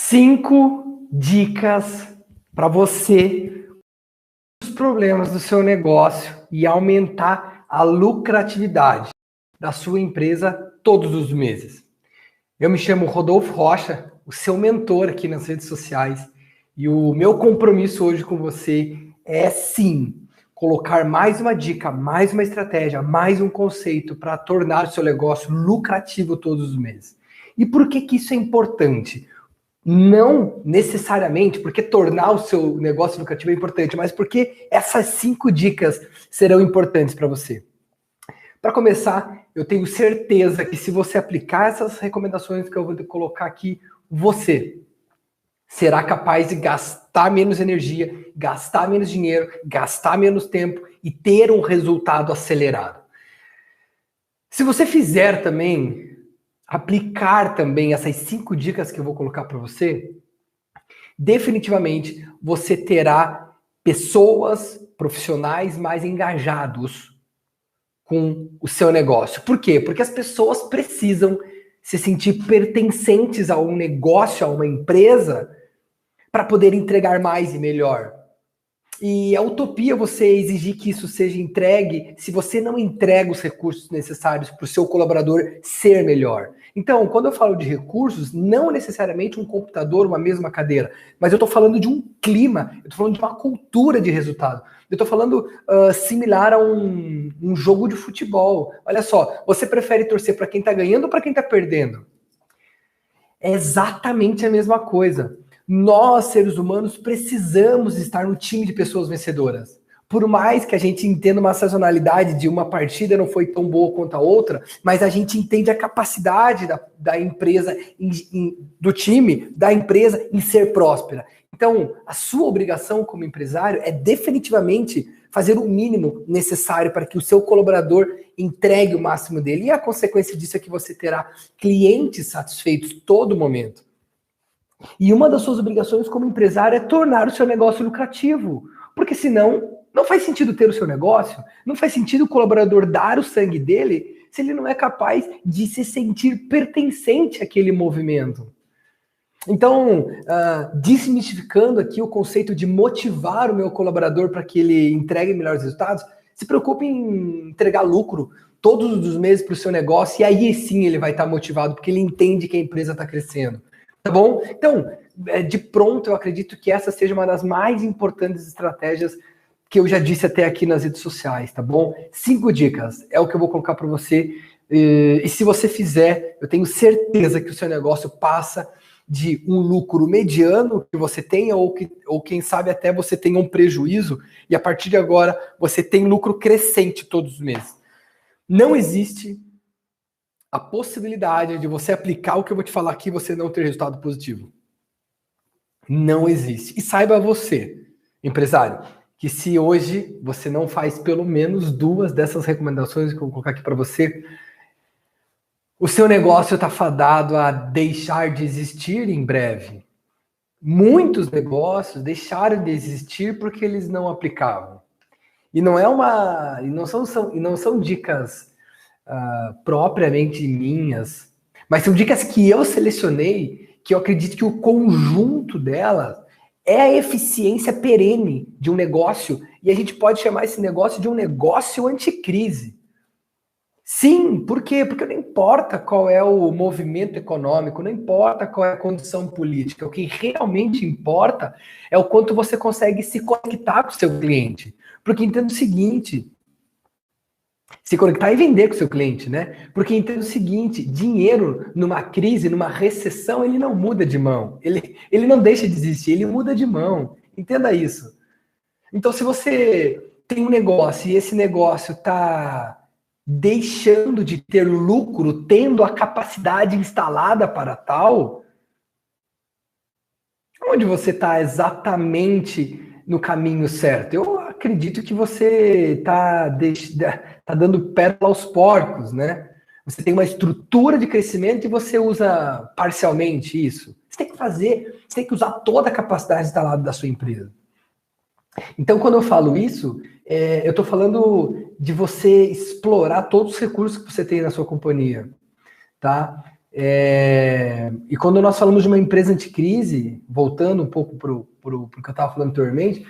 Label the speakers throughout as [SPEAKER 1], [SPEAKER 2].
[SPEAKER 1] 5 dicas para você os problemas do seu negócio e aumentar a lucratividade da sua empresa todos os meses. Eu me chamo Rodolfo Rocha, o seu mentor aqui nas redes sociais, e o meu compromisso hoje com você é sim colocar mais uma dica, mais uma estratégia, mais um conceito para tornar o seu negócio lucrativo todos os meses. E por que isso é importante? Não necessariamente porque tornar o seu negócio lucrativo é importante, mas porque essas 5 dicas serão importantes para você. Para começar, eu tenho certeza que se você aplicar essas recomendações que eu vou colocar aqui, você será capaz de gastar menos energia, gastar menos dinheiro, gastar menos tempo e ter um resultado acelerado. Se você fizer também, aplicar também essas 5 dicas que eu vou colocar para você, definitivamente você terá pessoas, profissionais mais engajados com o seu negócio. Por quê? Porque as pessoas precisam se sentir pertencentes a um negócio, a uma empresa, para poder entregar mais e melhor. E a utopia você exigir que isso seja entregue se você não entrega os recursos necessários para o seu colaborador ser melhor. Então, quando eu falo de recursos, não necessariamente um computador, uma mesma cadeira, mas eu estou falando de um clima, eu estou falando de uma cultura de resultado. Eu estou falando similar a um jogo de futebol. Olha só, você prefere torcer para quem está ganhando ou para quem está perdendo? É exatamente a mesma coisa. Nós, seres humanos, precisamos estar no time de pessoas vencedoras. Por mais que a gente entenda uma sazonalidade de uma partida não foi tão boa quanto a outra, mas a gente entende a capacidade da empresa, do time, da empresa em ser próspera. Então, a sua obrigação como empresário é definitivamente fazer o mínimo necessário para que o seu colaborador entregue o máximo dele. E a consequência disso é que você terá clientes satisfeitos todo momento. E uma das suas obrigações como empresário é tornar o seu negócio lucrativo. Porque senão, não faz sentido ter o seu negócio, não faz sentido o colaborador dar o sangue dele se ele não é capaz de se sentir pertencente àquele movimento. Então, desmistificando aqui o conceito de motivar o meu colaborador para que ele entregue melhores resultados, se preocupe em entregar lucro todos os meses para o seu negócio e aí sim ele vai estar motivado, porque ele entende que a empresa está crescendo. Tá bom? Então, de pronto, eu acredito que essa seja uma das mais importantes estratégias que eu já disse até aqui nas redes sociais, tá bom? 5 dicas é o que eu vou colocar para você. E se você fizer, eu tenho certeza que o seu negócio passa de um lucro mediano que você tenha, ou quem sabe até você tenha um prejuízo, e a partir de agora você tem lucro crescente todos os meses. Não existe a possibilidade de você aplicar o que eu vou te falar aqui e você não ter resultado positivo. Não existe. E saiba você, empresário, que se hoje você não faz pelo menos 2 dessas recomendações que eu vou colocar aqui para você, o seu negócio está fadado a deixar de existir em breve. Muitos negócios deixaram de existir porque eles não aplicavam. E não são dicas propriamente minhas, mas são dicas que eu selecionei, que eu acredito que o conjunto delas é a eficiência perene de um negócio, e a gente pode chamar esse negócio de um negócio anticrise. Sim, por quê? Porque não importa qual é o movimento econômico, não importa qual é a condição política, o que realmente importa é o quanto você consegue se conectar com o seu cliente. Porque entenda o seguinte, se conectar e vender com o seu cliente, né? Porque entenda o seguinte, dinheiro numa crise, numa recessão, ele não muda de mão. Ele não deixa de existir, ele muda de mão. Entenda isso. Então, se você tem um negócio e esse negócio está deixando de ter lucro, tendo a capacidade instalada para tal, onde você está exatamente no caminho certo? Eu acredito que você está dando pérola aos porcos, né? Você tem uma estrutura de crescimento e você usa parcialmente isso. Você tem que usar toda a capacidade instalada da sua empresa. Então, quando eu falo isso, eu estou falando de você explorar todos os recursos que você tem na sua companhia, tá? E quando nós falamos de uma empresa anticrise, voltando um pouco para o que eu estava falando anteriormente,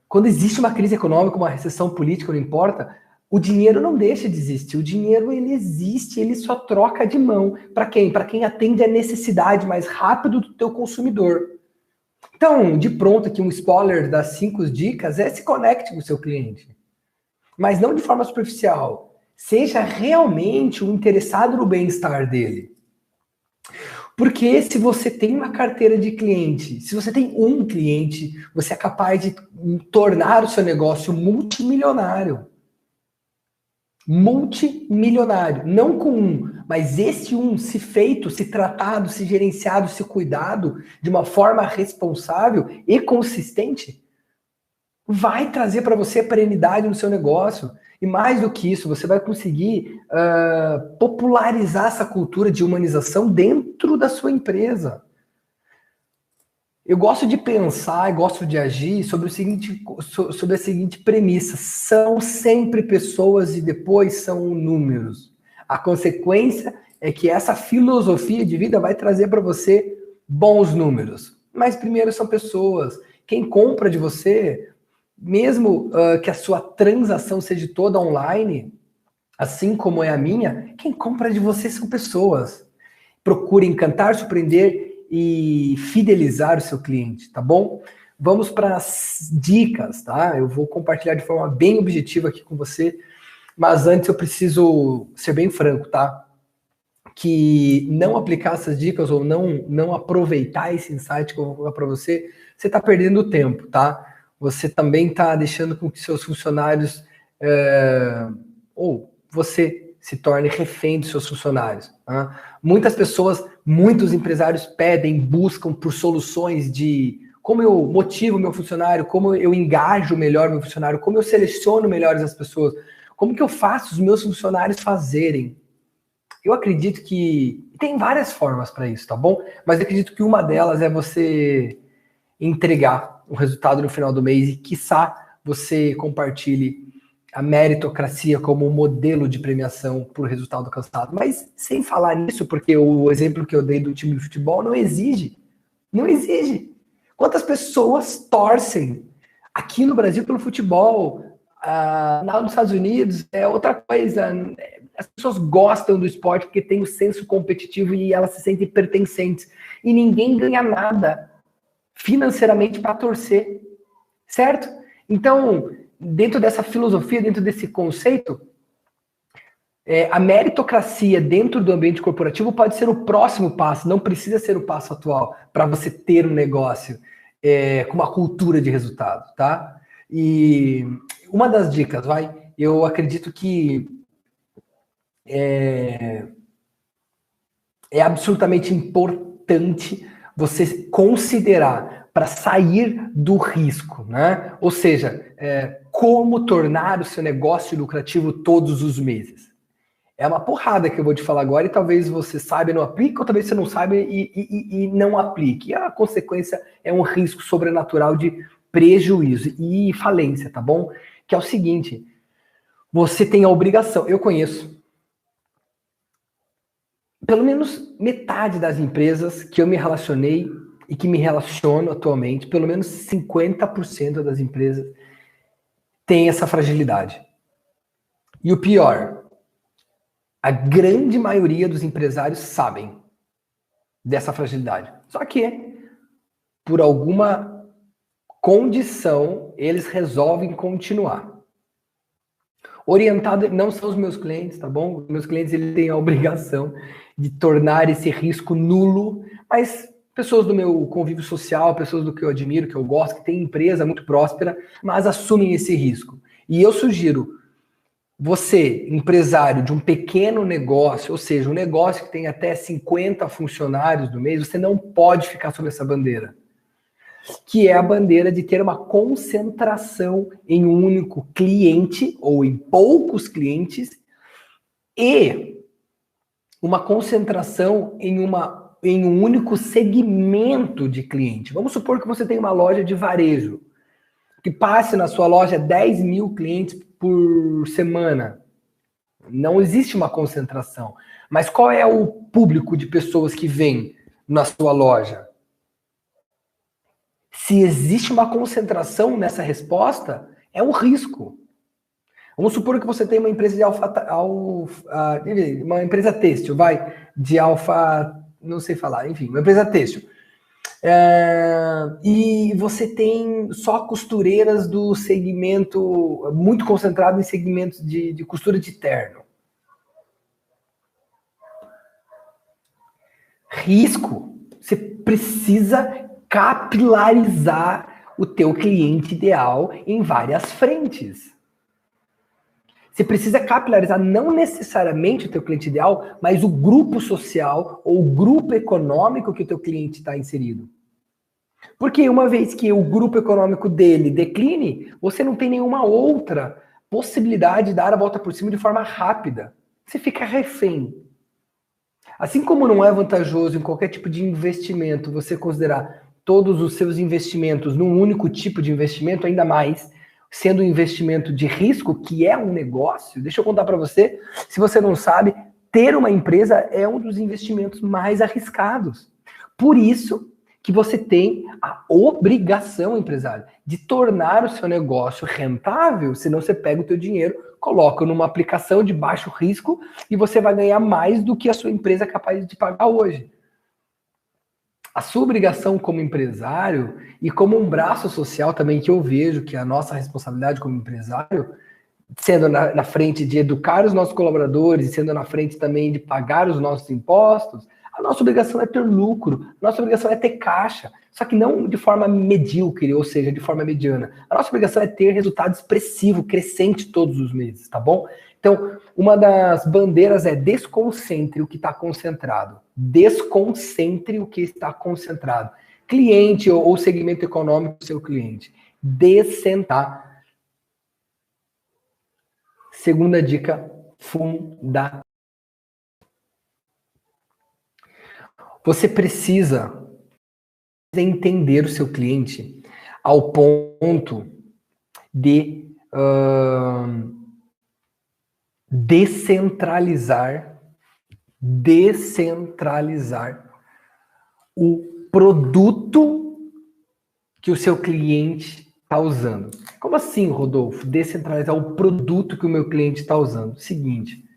[SPEAKER 1] quando existe uma crise econômica, uma recessão política, não importa, o dinheiro não deixa de existir. O dinheiro, ele existe, ele só troca de mão. Para quem? Para quem atende a necessidade mais rápido do teu consumidor. Então, de pronto, aqui um spoiler das 5 dicas se conecte com o seu cliente. Mas não de forma superficial. Seja realmente um interessado no bem-estar dele. Porque se você tem uma carteira de cliente, se você tem um cliente, você é capaz de tornar o seu negócio multimilionário. Multimilionário. Não com um, mas esse um, se feito, se tratado, se gerenciado, se cuidado de uma forma responsável e consistente, vai trazer para você perenidade no seu negócio. E mais do que isso, você vai conseguir popularizar essa cultura de humanização dentro da sua empresa. Eu gosto de pensar, gosto de agir sobre a seguinte premissa: são sempre pessoas e depois são números. A consequência é que essa filosofia de vida vai trazer para você bons números. Mas primeiro são pessoas. Quem compra de você, mesmo que a sua transação seja toda online, assim como é a minha, quem compra de você são pessoas. Procure encantar, surpreender e fidelizar o seu cliente, tá bom? Vamos para as dicas, tá? Eu vou compartilhar de forma bem objetiva aqui com você, mas antes eu preciso ser bem franco, tá? Que não aplicar essas dicas ou não aproveitar esse insight que eu vou dar para você, você está perdendo tempo, tá? Você também está deixando com que seus funcionários ou você se torne refém dos seus funcionários. Tá? Muitas pessoas, muitos empresários buscam por soluções de como eu motivo meu funcionário, como eu engajo melhor meu funcionário, como eu seleciono melhores as pessoas, como que eu faço os meus funcionários fazerem. Eu acredito que tem várias formas para isso, tá bom? Mas eu acredito que uma delas é você entregar o resultado no final do mês e, quiçá, você compartilhe a meritocracia como um modelo de premiação por resultado alcançado. Mas sem falar nisso, porque o exemplo que eu dei do time de futebol não exige. Não exige. Quantas pessoas torcem aqui no Brasil pelo futebol? Nos Estados Unidos é outra coisa. As pessoas gostam do esporte porque tem o senso competitivo e elas se sentem pertencentes. E ninguém ganha nada financeiramente para torcer. Certo? Então, dentro dessa filosofia, dentro desse conceito, a meritocracia dentro do ambiente corporativo pode ser o próximo passo, não precisa ser o passo atual para você ter um negócio com uma cultura de resultado, tá? E uma das dicas, eu acredito que é absolutamente importante você considerar para sair do risco, né? Ou seja, como tornar o seu negócio lucrativo todos os meses. É uma porrada que eu vou te falar agora e talvez você saiba e não aplique, ou talvez você não saiba e não aplique. E a consequência é um risco sobrenatural de prejuízo e falência, tá bom? Que é o seguinte, você tem a obrigação, eu conheço pelo menos metade das empresas que eu me relacionei e que me relaciono atualmente, pelo menos 50% das empresas tem essa fragilidade. E o pior, a grande maioria dos empresários sabem dessa fragilidade. Só que, por alguma condição, eles resolvem continuar. Orientado, não são os meus clientes, tá bom? Meus clientes, eles têm a obrigação de tornar esse risco nulo, mas pessoas do meu convívio social, pessoas do que eu admiro, que eu gosto, que tem empresa muito próspera, mas assumem esse risco. E eu sugiro, você, empresário de um pequeno negócio, ou seja, um negócio que tem até 50 funcionários no mês, você não pode ficar sob essa bandeira. Que é a bandeira de ter uma concentração em um único cliente ou em poucos clientes e uma concentração em um único segmento de cliente. Vamos supor que você tem uma loja de varejo, que passe na sua loja 10 mil clientes por semana. Não existe uma concentração. Mas qual é o público de pessoas que vem na sua loja? Se existe uma concentração nessa resposta, é um risco. Vamos supor que você tem uma empresa de uma empresa têxtil, de não sei falar, enfim, uma empresa têxtil. E você tem só costureiras do segmento, muito concentrado em segmentos de costura de terno. Risco. Você precisa capilarizar o teu cliente ideal em várias frentes. Você precisa capilarizar não necessariamente o teu cliente ideal, mas o grupo social ou o grupo econômico que o teu cliente está inserido. Porque uma vez que o grupo econômico dele decline, você não tem nenhuma outra possibilidade de dar a volta por cima de forma rápida. Você fica refém. Assim como não é vantajoso em qualquer tipo de investimento você considerar todos os seus investimentos num único tipo de investimento, ainda mais sendo um investimento de risco, que é um negócio. Deixa eu contar para você, se você não sabe, ter uma empresa é um dos investimentos mais arriscados. Por isso que você tem a obrigação, empresário, de tornar o seu negócio rentável, senão você pega o teu dinheiro, coloca numa aplicação de baixo risco e você vai ganhar mais do que a sua empresa é capaz de pagar hoje. A sua obrigação como empresário e como um braço social também, que eu vejo que é a nossa responsabilidade como empresário, sendo na frente de educar os nossos colaboradores, sendo na frente também de pagar os nossos impostos, a nossa obrigação é ter lucro, a nossa obrigação é ter caixa, só que não de forma medíocre, ou seja, de forma mediana. A nossa obrigação é ter resultado expressivo, crescente todos os meses, tá bom? Então, uma das bandeiras é desconcentre o que está concentrado. Desconcentre o que está concentrado. Cliente ou segmento econômico do seu cliente. Descentrar. Segunda dica fundamental. Você precisa entender o seu cliente ao ponto de descentralizar o produto que o seu cliente está usando. Como assim, Rodolfo? Descentralizar o produto que o meu cliente está usando? Seguinte,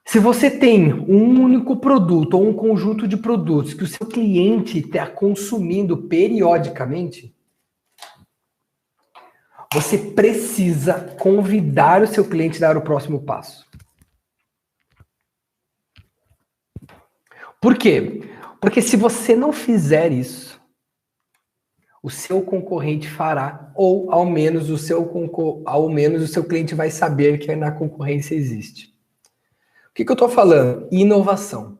[SPEAKER 1] se você tem um único produto ou um conjunto de produtos que o seu cliente está consumindo periodicamente, você precisa convidar o seu cliente a dar o próximo passo. Por quê? Porque se você não fizer isso, o seu concorrente fará, ou ao menos o seu cliente vai saber que na concorrência existe. O que eu estou falando? Inovação.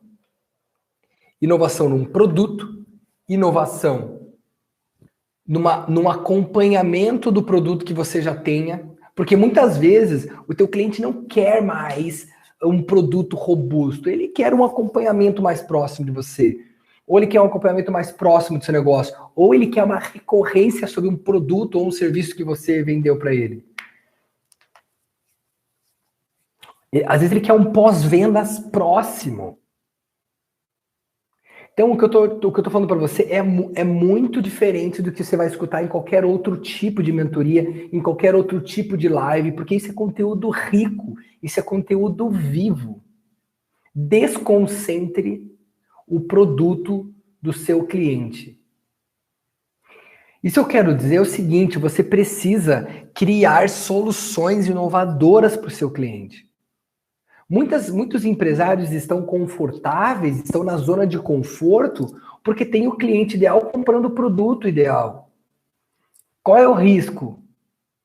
[SPEAKER 1] Inovação num produto, inovação num acompanhamento do produto que você já tenha, porque muitas vezes o teu cliente não quer mais um produto robusto, ele quer um acompanhamento mais próximo de você, ou ele quer um acompanhamento mais próximo do seu negócio, ou ele quer uma recorrência sobre um produto ou um serviço que você vendeu para ele. Às vezes ele quer um pós-vendas próximo. Então, o que eu tô falando para você é muito diferente do que você vai escutar em qualquer outro tipo de mentoria, em qualquer outro tipo de live, porque isso é conteúdo rico, isso é conteúdo vivo. Desconcentre o produto do seu cliente. Isso eu quero dizer é o seguinte, você precisa criar soluções inovadoras para o seu cliente. Muitos empresários estão confortáveis, estão na zona de conforto, porque tem o cliente ideal comprando o produto ideal. Qual é o risco?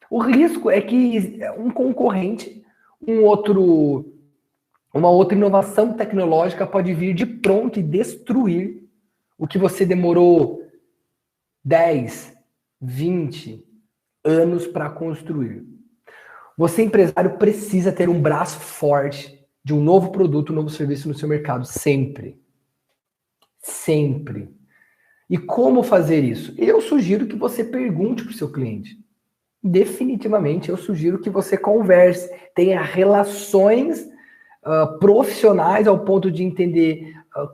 [SPEAKER 1] O risco é que um concorrente, uma outra inovação tecnológica pode vir de pronto e destruir o que você demorou 10, 20 anos para construir. Você, empresário, precisa ter um braço forte de um novo produto, um novo serviço no seu mercado, sempre. Sempre. E como fazer isso? Eu sugiro que você pergunte para o seu cliente. definitivamente eu sugiro que você converse, tenha relações profissionais ao ponto de entender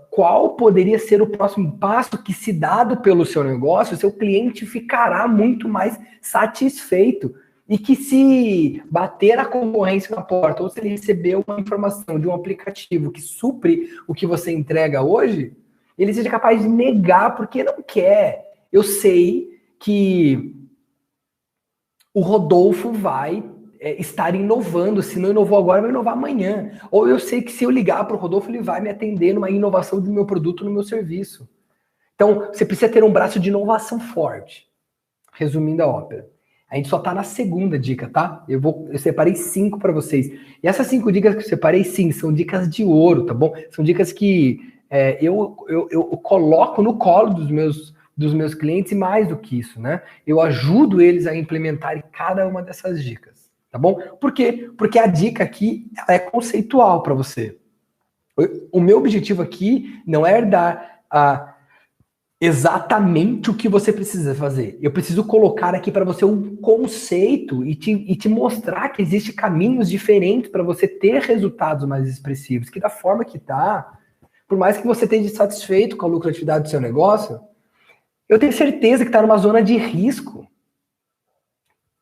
[SPEAKER 1] qual poderia ser o próximo passo que, se dado pelo seu negócio, seu cliente ficará muito mais satisfeito. E que, se bater a concorrência na porta, ou se ele receber uma informação de um aplicativo que supre o que você entrega hoje, ele seja capaz de negar porque não quer. Eu sei que o Rodolfo vai estar inovando. Se não inovou agora, vai inovar amanhã. Ou eu sei que, se eu ligar para o Rodolfo, ele vai me atender numa inovação do meu produto, no meu serviço. Então, você precisa ter um braço de inovação forte. Resumindo a ópera. A gente só tá na segunda dica, tá? Eu separei 5 para vocês. E essas 5 dicas que eu separei, sim, são dicas de ouro, tá bom? São dicas que eu coloco no colo dos meus clientes, e mais do que isso, né? Eu ajudo eles a implementarem cada uma dessas dicas, tá bom? Por quê? Porque a dica aqui é conceitual para você. O meu objetivo aqui não é dar exatamente o que você precisa fazer. Eu preciso colocar aqui para você um conceito e te mostrar que existem caminhos diferentes para você ter resultados mais expressivos. Que, da forma que tá, por mais que você esteja satisfeito com a lucratividade do seu negócio, eu tenho certeza que está numa zona de risco.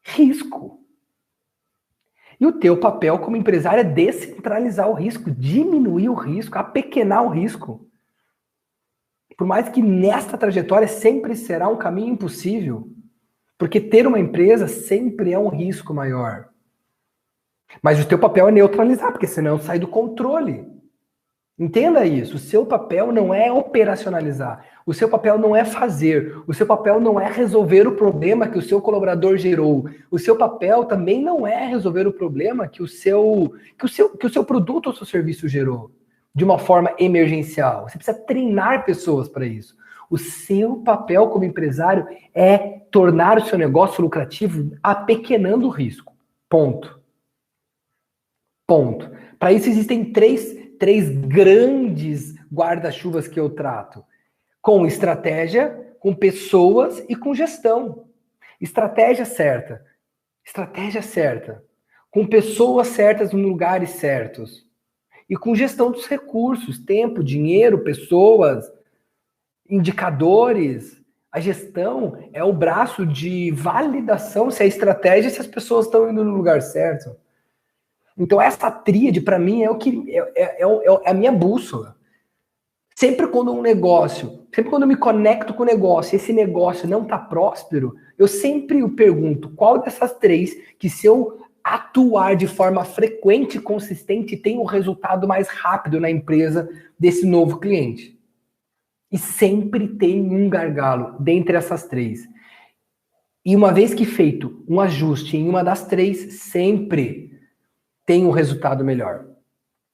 [SPEAKER 1] Risco. E o teu papel como empresário é descentralizar o risco, diminuir o risco, apequenar o risco. Por mais que nesta trajetória sempre será um caminho impossível, porque ter uma empresa sempre é um risco maior. Mas o teu papel é neutralizar, porque senão sai do controle. Entenda isso. O seu papel não é operacionalizar. O seu papel não é fazer. O seu papel não é resolver o problema que o seu colaborador gerou. O seu papel também não é resolver o problema que o seu produto ou seu serviço gerou de uma forma emergencial. Você precisa treinar pessoas para isso. O seu papel como empresário é tornar o seu negócio lucrativo apequenando o risco. Ponto. Ponto. Para isso existem três grandes guarda-chuvas que eu trato. Com estratégia, com pessoas e com gestão. Estratégia certa. Estratégia certa. Com pessoas certas nos lugares certos. E com gestão dos recursos, tempo, dinheiro, pessoas, indicadores. A gestão é o braço de validação se a estratégia, se as pessoas estão indo no lugar certo. Então essa tríade, para mim, é o que é a minha bússola. Sempre quando eu me conecto com o negócio, esse negócio não está próspero, eu sempre pergunto qual dessas 3 que, se eu atuar de forma frequente e consistente, tem um resultado mais rápido na empresa desse novo cliente. E sempre tem um gargalo dentre essas 3. E uma vez que feito um ajuste em uma das 3, sempre tem um resultado melhor.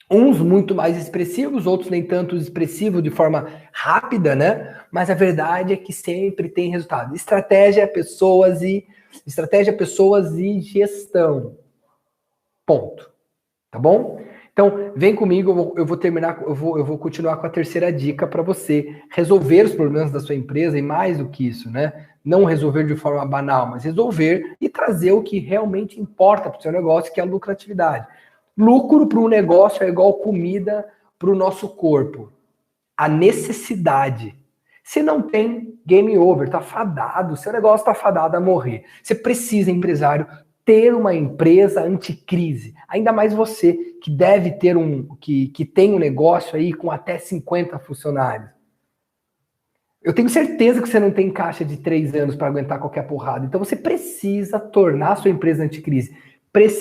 [SPEAKER 1] Uns muito mais expressivos, outros nem tanto expressivos de forma rápida, né? Mas a verdade é que sempre tem resultado. Estratégia, pessoas e gestão. Ponto. Tá bom? Então, vem comigo, eu vou terminar, eu vou continuar com a terceira dica para você resolver os problemas da sua empresa, e mais do que isso, né? Não resolver de forma banal, mas resolver e trazer o que realmente importa para o seu negócio, que é a lucratividade. Lucro para um negócio é igual comida para o nosso corpo. A necessidade. Se não tem, game over, tá fadado, seu negócio tá fadado a morrer. Você precisa, empresário, ter uma empresa anticrise. Ainda mais você, que deve ter que tem um negócio aí com até 50 funcionários. Eu tenho certeza que você não tem caixa de 3 anos para aguentar qualquer porrada. Então você precisa tornar a sua empresa anticrise.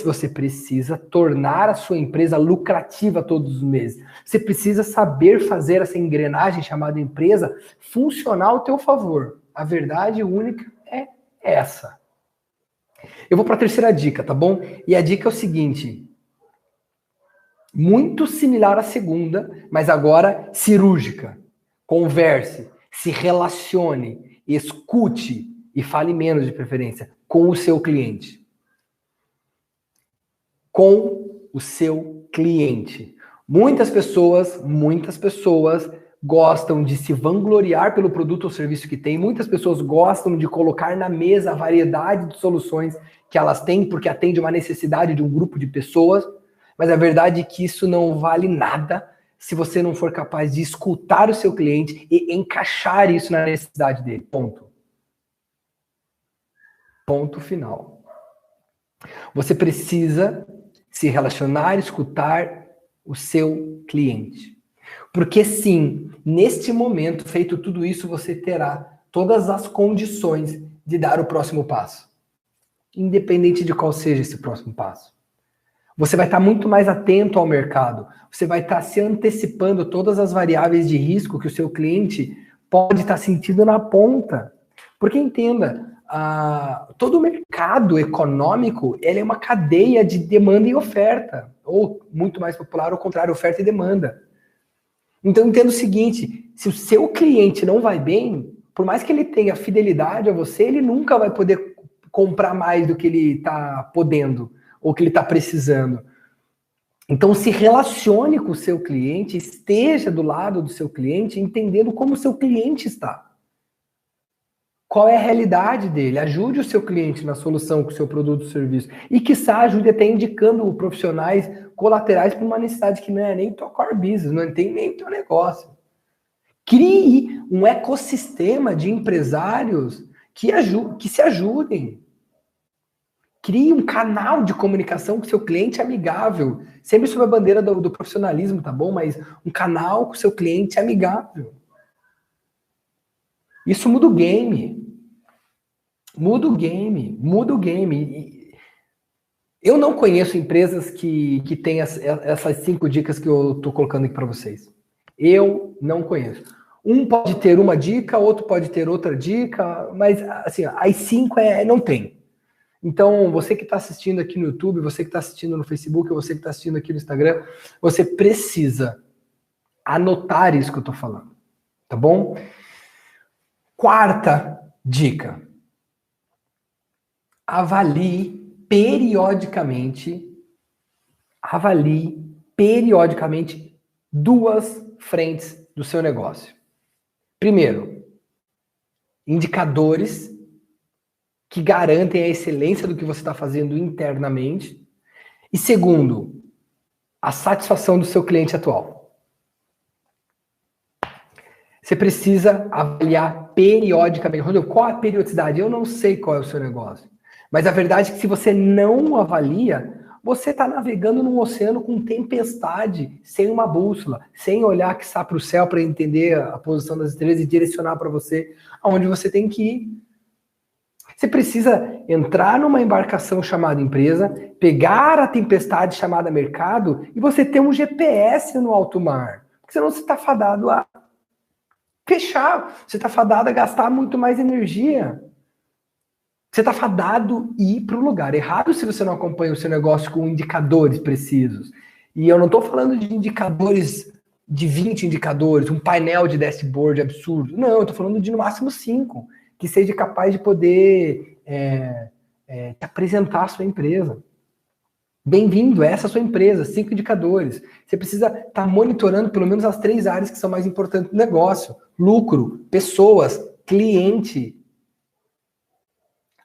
[SPEAKER 1] Você precisa tornar a sua empresa lucrativa todos os meses. Você precisa saber fazer essa engrenagem chamada empresa funcionar ao teu favor. A verdade única é essa. Eu vou para a terceira dica, tá bom? E a dica é o seguinte. Muito similar à segunda, mas agora cirúrgica. Converse, se relacione, escute e fale menos, de preferência, com o seu cliente. Com o seu cliente. Muitas pessoas gostam de se vangloriar pelo produto ou serviço que tem, muitas pessoas gostam de colocar na mesa a variedade de soluções que elas têm, porque atende uma necessidade de um grupo de pessoas, mas a verdade é que isso não vale nada se você não for capaz de escutar o seu cliente e encaixar isso na necessidade dele. Ponto. Ponto final. Você precisa se relacionar, escutar o seu cliente. Porque sim, neste momento, feito tudo isso, você terá todas as condições de dar o próximo passo. Independente de qual seja esse próximo passo. Você vai estar muito mais atento ao mercado. Você vai estar se antecipando todas as variáveis de risco que o seu cliente pode estar sentindo na ponta. Porque entenda, todo o mercado econômico ele é uma cadeia de demanda e oferta. Ou, muito mais popular, ao contrário, oferta e demanda. Então entenda o seguinte, se o seu cliente não vai bem, por mais que ele tenha fidelidade a você, ele nunca vai poder comprar mais do que ele está podendo, ou que ele está precisando. Então se relacione com o seu cliente, esteja do lado do seu cliente, entendendo como o seu cliente está. Qual é a realidade dele? Ajude o seu cliente na solução com o seu produto ou serviço. E, quiçá, ajude até indicando profissionais colaterais para uma necessidade que não é nem teu core business, não tem nem teu negócio. Crie um ecossistema de empresários que se ajudem. Crie um canal de comunicação com o seu cliente amigável. Sempre sob a bandeira do profissionalismo, tá bom? Mas um canal com o seu cliente amigável. Isso muda o game. Muda o game. Muda o game. Eu não conheço empresas que têm essas 5 dicas que eu estou colocando aqui para vocês. Eu não conheço. Um pode ter uma dica, outro pode ter outra dica, mas assim, as 5 não tem. Então, você que está assistindo aqui no YouTube, você que está assistindo no Facebook, você que está assistindo aqui no Instagram, você precisa anotar isso que eu estou falando, tá bom? 4ª dica. Avalie periodicamente 2 frentes do seu negócio. Primeiro, indicadores que garantem a excelência do que você está fazendo internamente. E segundo, a satisfação do seu cliente atual. Você precisa avaliar periodicamente. Rodrigo, qual a periodicidade? Eu não sei qual é o seu negócio. Mas a verdade é que se você não avalia, você está navegando num oceano com tempestade, sem uma bússola, sem olhar que está para o céu para entender a posição das estrelas e direcionar para você aonde você tem que ir. Você precisa entrar numa embarcação chamada empresa, pegar a tempestade chamada mercado e você ter um GPS no alto mar. Porque senão você está fadado a fechar, você está fadado a gastar muito mais energia. Você está fadado a ir para o lugar errado se você não acompanha o seu negócio com indicadores precisos. E eu não estou falando de indicadores, de 20 indicadores, um painel de dashboard absurdo. Não, eu estou falando de no máximo 5, que seja capaz de poder te apresentar a sua empresa. Bem-vindo, essa é a sua empresa, 5 indicadores. Você precisa estar monitorando pelo menos as 3 áreas que são mais importantes do negócio. Lucro, pessoas, cliente.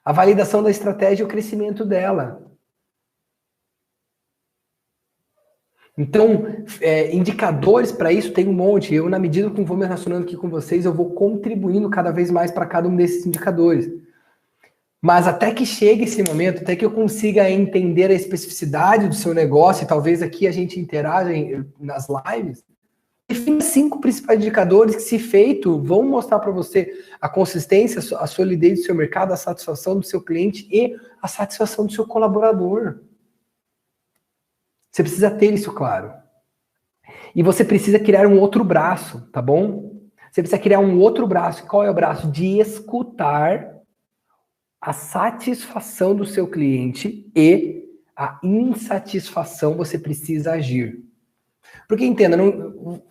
[SPEAKER 1] A validação da estratégia e o crescimento dela. Então, indicadores para isso tem um monte. Eu, na medida que vou me relacionando aqui com vocês, eu vou contribuindo cada vez mais para cada um desses indicadores. Mas até que chegue esse momento, até que eu consiga entender a especificidade do seu negócio, e talvez aqui a gente interaja nas lives, defina 5 principais indicadores que, se feito, vão mostrar para você a consistência, a solidez do seu mercado, a satisfação do seu cliente e a satisfação do seu colaborador. Você precisa ter isso claro. E você precisa criar um outro braço, tá bom? Você precisa criar um outro braço. Qual é o braço? De escutar a satisfação do seu cliente e a insatisfação você precisa agir. Porque entenda,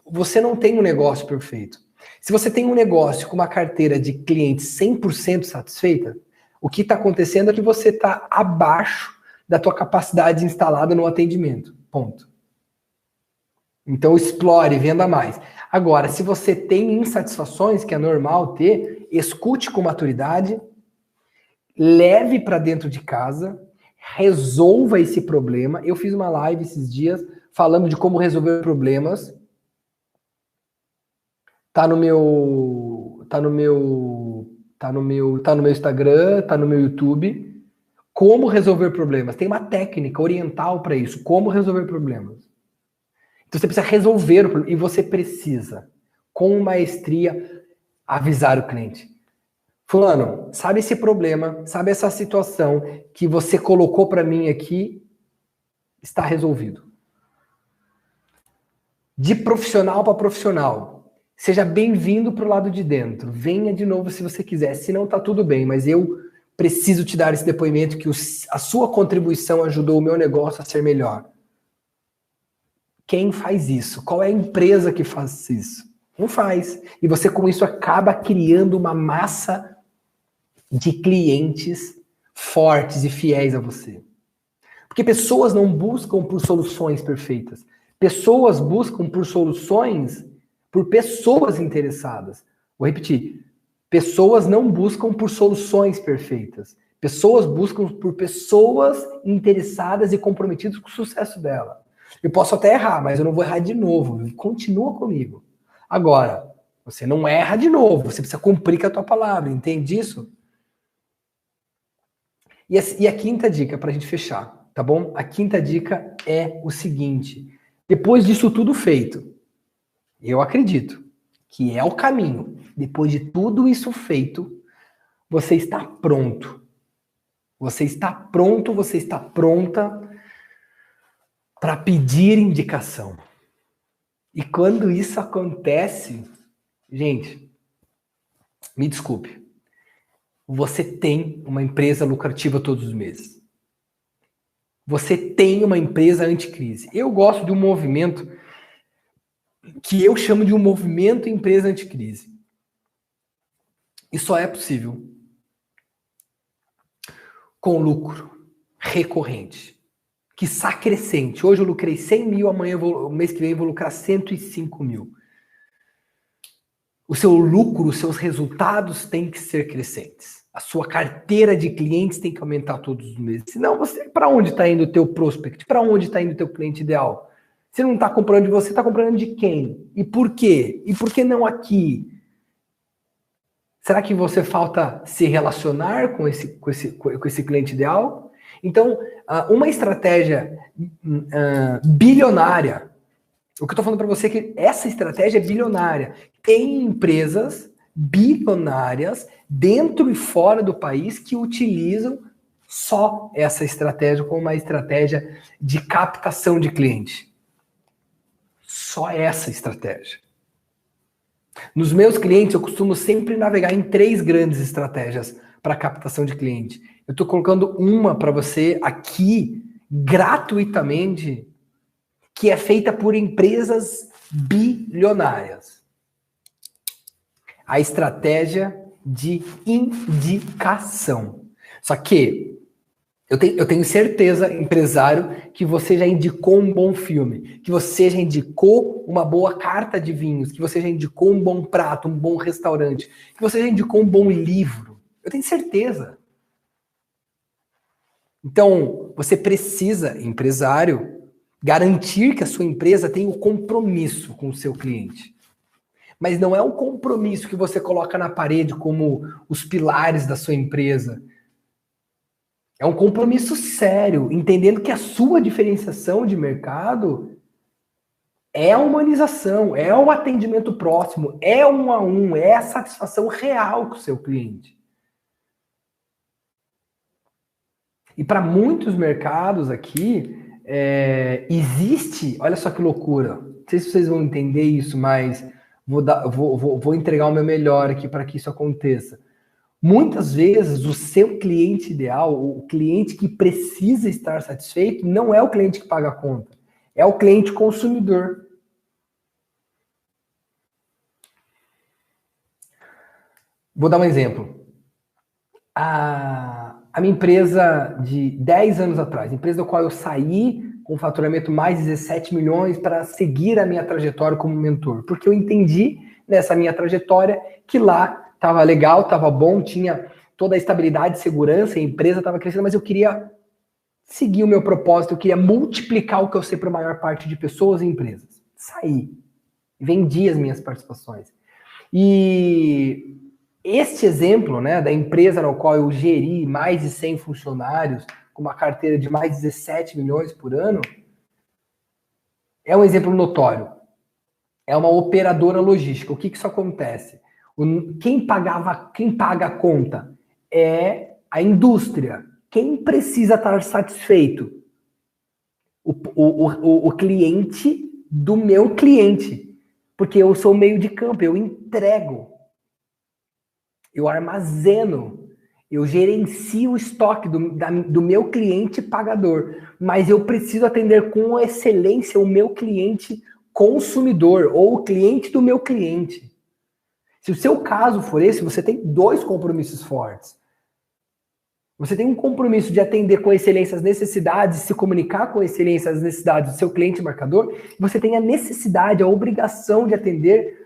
[SPEAKER 1] você não tem um negócio perfeito. Se você tem um negócio com uma carteira de clientes 100% satisfeita, o que está acontecendo é que você está abaixo da tua capacidade instalada no atendimento. Ponto. Então explore, venda mais. Agora, se você tem insatisfações, que é normal ter, escute com maturidade, leve para dentro de casa, resolva esse problema. Eu fiz uma live esses dias falando de como resolver problemas. Tá no meu Instagram, tá no meu YouTube. Como resolver problemas. Tem uma técnica oriental para isso. Como resolver problemas. Então você precisa resolver o problema. E você precisa, com maestria, avisar o cliente. Fulano, sabe esse problema, sabe essa situação que você colocou para mim aqui, está resolvido. De profissional para profissional. Seja bem-vindo para o lado de dentro. Venha de novo se você quiser. Se não, tá tudo bem, mas eu preciso te dar esse depoimento que a sua contribuição ajudou o meu negócio a ser melhor. Quem faz isso? Qual é a empresa que faz isso? Não faz. E você, com isso, acaba criando uma massa de clientes fortes e fiéis a você. Porque pessoas não buscam por soluções perfeitas. Pessoas buscam por soluções por pessoas interessadas. Vou repetir. Pessoas não buscam por soluções perfeitas. Pessoas buscam por pessoas interessadas e comprometidas com o sucesso dela. Eu posso até errar, mas eu não vou errar de novo. Continua comigo. Agora, você não erra de novo. Você precisa cumprir com a tua palavra. Entende isso? E a quinta dica, para a gente fechar, tá bom? A quinta dica é o seguinte. Depois disso tudo feito, eu acredito que é o caminho. Depois de tudo isso feito, você está pronto. Você está pronto, você está pronta para pedir indicação. E quando isso acontece, gente, me desculpe, você tem uma empresa lucrativa todos os meses. Você tem uma empresa anticrise. Eu gosto de um movimento que eu chamo de um movimento empresa anticrise. E só é possível com lucro recorrente, quiçá crescente. Hoje eu lucrei 100 mil, amanhã o mês que vem eu vou lucrar 105 mil. O seu lucro, os seus resultados têm que ser crescentes. A sua carteira de clientes tem que aumentar todos os meses. Senão, para onde está indo o teu prospect? Para onde está indo o teu cliente ideal? Você não está comprando de você, está comprando de quem? E por quê? E por que não aqui? Será que você falta se relacionar com esse cliente ideal? Então, uma estratégia bilionária, o que eu estou falando para você é que essa estratégia é bilionária. Tem empresas bilionárias dentro e fora do país que utilizam só essa estratégia como uma estratégia de captação de cliente. Só essa estratégia. Nos meus clientes, eu costumo sempre navegar em 3 grandes estratégias para captação de cliente. Eu estou colocando uma para você aqui, gratuitamente, que é feita por empresas bilionárias. A estratégia de indicação. Só que eu tenho certeza, empresário, que você já indicou um bom filme, que você já indicou uma boa carta de vinhos, que você já indicou um bom prato, um bom restaurante, que você já indicou um bom livro. Eu tenho certeza. Então, você precisa, empresário, garantir que a sua empresa tenha um compromisso com o seu cliente. Mas não é um compromisso que você coloca na parede como os pilares da sua empresa. É um compromisso sério, entendendo que a sua diferenciação de mercado é a humanização, é o atendimento próximo, é 1 a 1, é a satisfação real com o seu cliente. E para muitos mercados aqui, existe, olha só que loucura, não sei se vocês vão entender isso, mas vou entregar o meu melhor aqui para que isso aconteça. Muitas vezes o seu cliente ideal, o cliente que precisa estar satisfeito, não é o cliente que paga a conta, é o cliente consumidor. Vou dar um exemplo. A minha empresa de 10 anos atrás, empresa da qual eu saí com faturamento mais de 17 milhões para seguir a minha trajetória como mentor? Porque eu entendi nessa minha trajetória que lá estava legal, estava bom, tinha toda a estabilidade e segurança, a empresa estava crescendo, mas eu queria seguir o meu propósito, eu queria multiplicar o que eu sei para a maior parte de pessoas e empresas. Saí, vendi as minhas participações. E este exemplo, né, da empresa na qual eu geri mais de 100 funcionários, com uma carteira de mais de 17 milhões por ano, é um exemplo notório. É uma operadora logística. O que isso acontece? Quem paga a conta é a indústria. Quem precisa estar satisfeito? O cliente do meu cliente. Porque eu sou meio de campo, eu entrego. Eu armazeno. Eu gerencio o estoque do meu cliente pagador. Mas eu preciso atender com excelência o meu cliente consumidor ou o cliente do meu cliente. Se o seu caso for esse, você tem dois compromissos fortes. Você tem um compromisso de atender com excelência as necessidades, se comunicar com excelência as necessidades do seu cliente marcador. Você tem a necessidade, a obrigação de atender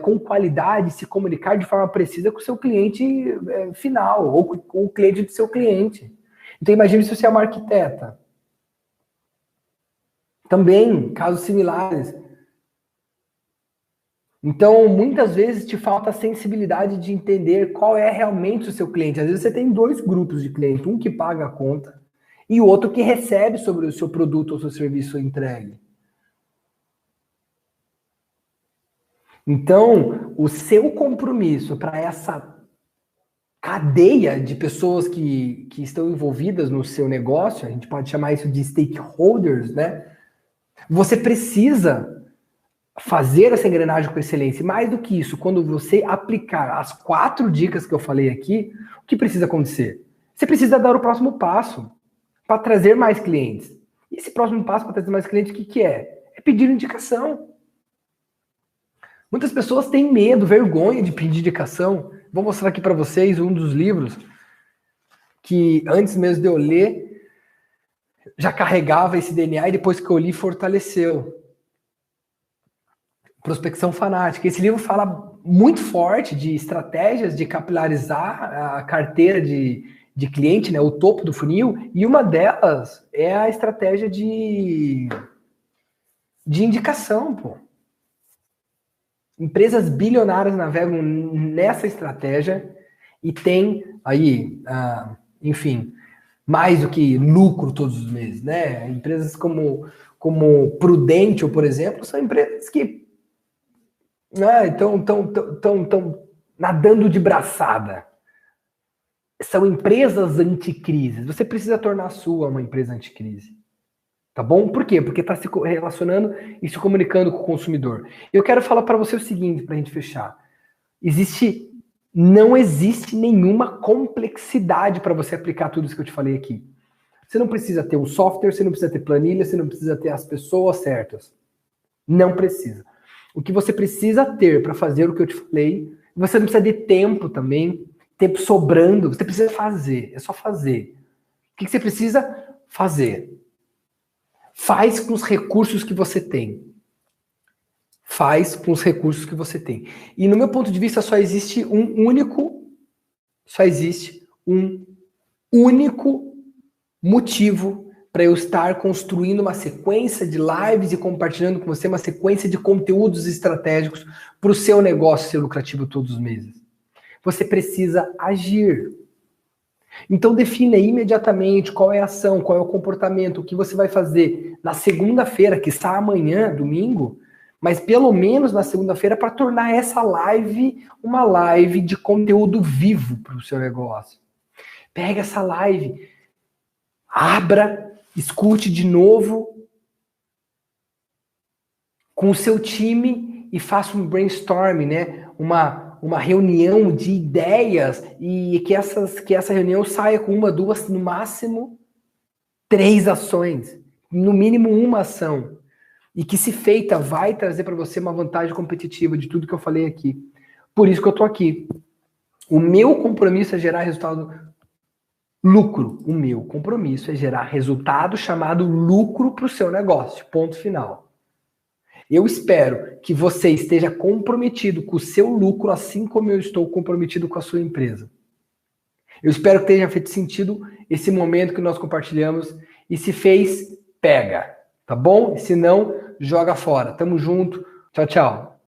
[SPEAKER 1] com qualidade, se comunicar de forma precisa com o seu cliente final, ou com o cliente do seu cliente. Então imagine se você é uma arquiteta. Também, casos similares. Então, muitas vezes te falta a sensibilidade de entender qual é realmente o seu cliente. Às vezes você tem dois grupos de cliente, um que paga a conta e o outro que recebe sobre o seu produto ou seu serviço entregue. Então, o seu compromisso para essa cadeia de pessoas que estão envolvidas no seu negócio, a gente pode chamar isso de stakeholders, né? Você precisa fazer essa engrenagem com excelência. E mais do que isso, quando você aplicar as 4 dicas que eu falei aqui, o que precisa acontecer? Você precisa dar o próximo passo para trazer mais clientes. E esse próximo passo para trazer mais clientes, o que é? É pedir indicação. Muitas pessoas têm medo, vergonha de pedir indicação. Vou mostrar aqui para vocês um dos livros que antes mesmo de eu ler, já carregava esse DNA e depois que eu li, fortaleceu. Prospecção Fanática. Esse livro fala muito forte de estratégias de capilarizar a carteira de cliente, né, o topo do funil, e uma delas é a estratégia de indicação, pô. Empresas bilionárias navegam nessa estratégia e tem aí, enfim, mais do que lucro todos os meses, né? Empresas como Prudential, por exemplo, são empresas que estão nadando de braçada. São empresas anticrises. Você precisa tornar a sua uma empresa anticrise. Tá bom? Por quê? Porque está se relacionando e se comunicando com o consumidor. Eu quero falar para você o seguinte, para a gente fechar. Não existe nenhuma complexidade para você aplicar tudo isso que eu te falei aqui. Você não precisa ter um software, você não precisa ter planilha, você não precisa ter as pessoas certas. Não precisa. O que você precisa ter para fazer o que eu te falei, você não precisa de tempo também, tempo sobrando, você precisa fazer, é só fazer. O que você precisa fazer? Faz com os recursos que você tem. Faz com os recursos que você tem. E no meu ponto de vista só existe um único motivo para eu estar construindo uma sequência de lives e compartilhando com você uma sequência de conteúdos estratégicos para o seu negócio ser lucrativo todos os meses. Você precisa agir. Então defina imediatamente qual é a ação, qual é o comportamento, o que você vai fazer na segunda-feira, que está amanhã, domingo, mas pelo menos na segunda-feira para tornar essa live uma live de conteúdo vivo para o seu negócio. Pega essa live, abra, escute de novo com o seu time e faça um brainstorm, né? Uma reunião de ideias e que essa reunião saia com 1, 2, no máximo 3 ações, no mínimo uma ação, e que se feita vai trazer para você uma vantagem competitiva de tudo que eu falei aqui. Por isso que eu tô aqui. O meu compromisso é gerar resultado Lucro. O meu compromisso é gerar resultado chamado lucro para o seu negócio. Ponto final. Eu espero que você esteja comprometido com o seu lucro, assim como eu estou comprometido com a sua empresa. Eu espero que tenha feito sentido esse momento que nós compartilhamos. E se fez, pega. Tá bom? E se não, joga fora. Tamo junto. Tchau, tchau.